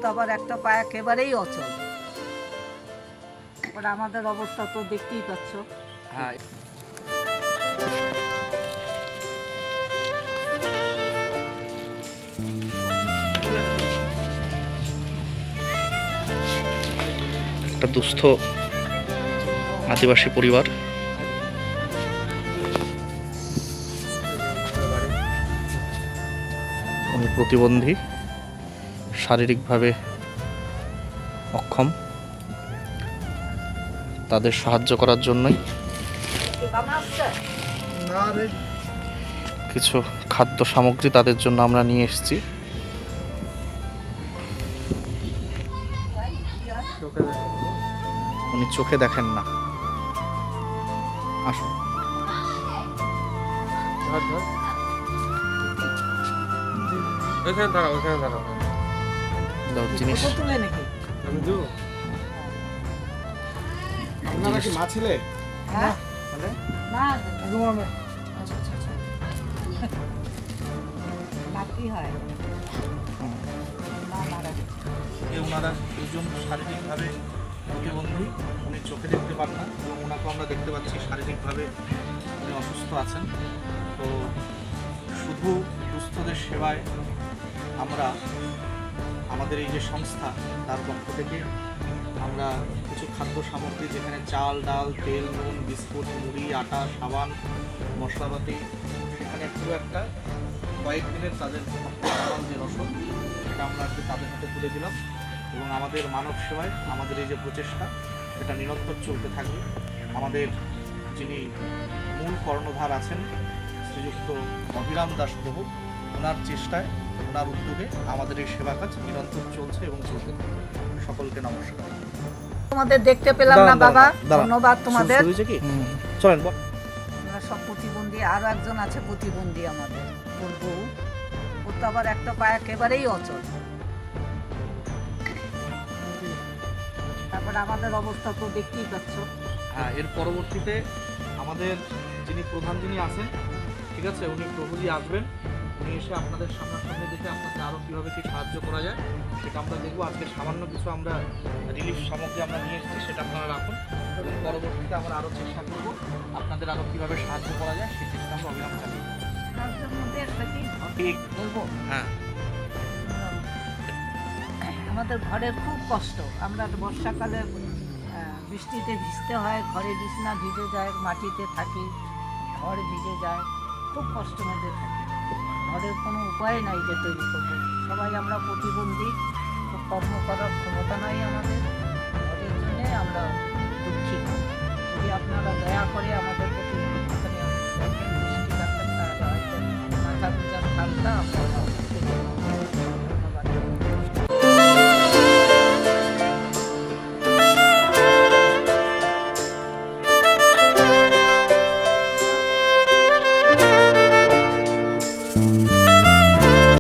তো আবার একটা পা একেবারেই অচল। এবার আমাদের অবস্থা তো দেখতেই পাচ্ছ। হ্যাঁ, একটা দুস্থ আদিবাসী পরিবার। উনি প্রতিবন্ধী, শারীরিকভাবে অক্ষম। তাদের সাহায্য করার জন্যই কিছু খাদ্য সামগ্রী তাদের জন্য আমরা নিয়ে এসেছি। উনি চোখে দেখেন না। আসুন। ওইখানে দাঁড়াও দাও জিনিস। ফটো তুলে নাকি? আমি দেবো। আপনারা কি মা ছিলে? হ্যাঁ? না নাতি হয় না মারা গেছে। ওনারা দুজন শারীরিকভাবে প্রতিবন্ধী। উনি চোখে দেখতে পান না এবং ওনাকে আমরা দেখতে পাচ্ছি শারীরিকভাবে উনি অসুস্থ আছেন। তো শুধু দুস্থদের সেবায় আমরা আমাদের এই যে সংস্থা তার পক্ষ থেকে আমরা কিছু খাদ্য সামগ্রী, যেখানে চাল, ডাল, তেল, নুন, বিস্কুট, মুড়ি, আটা, সাবান, মশলাপাতি, সেখানে পুরো একটা কয়েকদিনের তাদের যে রসদ, সেটা আমরা আজকে তাদের হাতে তুলে দিলাম। এবং আমাদের মানব সেবায় আমাদের এই যে প্রচেষ্টা, এটা নিরন্তর চলতে থাকবে। আমাদের যিনি মূল কর্ণধার আছেন শ্রীযুক্ত অভিরাম দাস প্রভু, ওনার চেষ্টায়, ওনার উদ্যোগে আমাদের এই সেবা কাজ নিরন্তর চলছে এবং চলতে থাকবে। সকলকে নমস্কার। তোমাদের দেখতে পেলাম না বাবা, ধন্যবাদ তোমাদের। চলেন। আমরা সব প্রতিবন্ধী, আরো একজন আছে প্রতিবন্ধী আমাদের, ওর বউ, ওর তো আবার একটা পা একেবারেই অচল। তারপর আমাদের অবস্থা তো দেখতেই পাচ্ছ। হ্যাঁ, এর পরবর্তীতে আমাদের যিনি আছেন, ঠিক আছে, উনি প্রভুজি আসবেন। উনি এসে আপনাদের সামনাসামনি দেখে আপনাকে আরও কীভাবে কি সাহায্য করা যায় সেটা আমরা দেখবো। আজকে সামান্য কিছু আমরা রিলিফ সামগ্রী আমরা নিয়ে এসেছি, সেটা আপনারা রাখুন। এবং পরবর্তীতে আমরা আরও চেষ্টা করবো আপনাদের আরও কীভাবে সাহায্য করা যায় সেই চেষ্টা আমরা অবিরাম চালিয়ে যাবো। তার মধ্যে একটা কি ঠিক বলবো, হ্যাঁ, আমাদের ঘরের খুব কষ্ট। আমরা বর্ষাকালে বৃষ্টিতে ভিজতে হয়, ঘরে বিছনা ভিজে যায়, মাটিতে থাকি, ঘর ভিজে যায়, খুব কষ্টের মধ্যে থাকি। ঘরের কোনো উপায় নাই যে তৈরি করবো। সবাই আমরা প্রতিবন্ধী, খুব কর্ম করার ক্ষমতা নাই আমাদের। ঘরের জন্যে আমরা দুঃখিত। যদি আপনারা দয়া করে আমাদের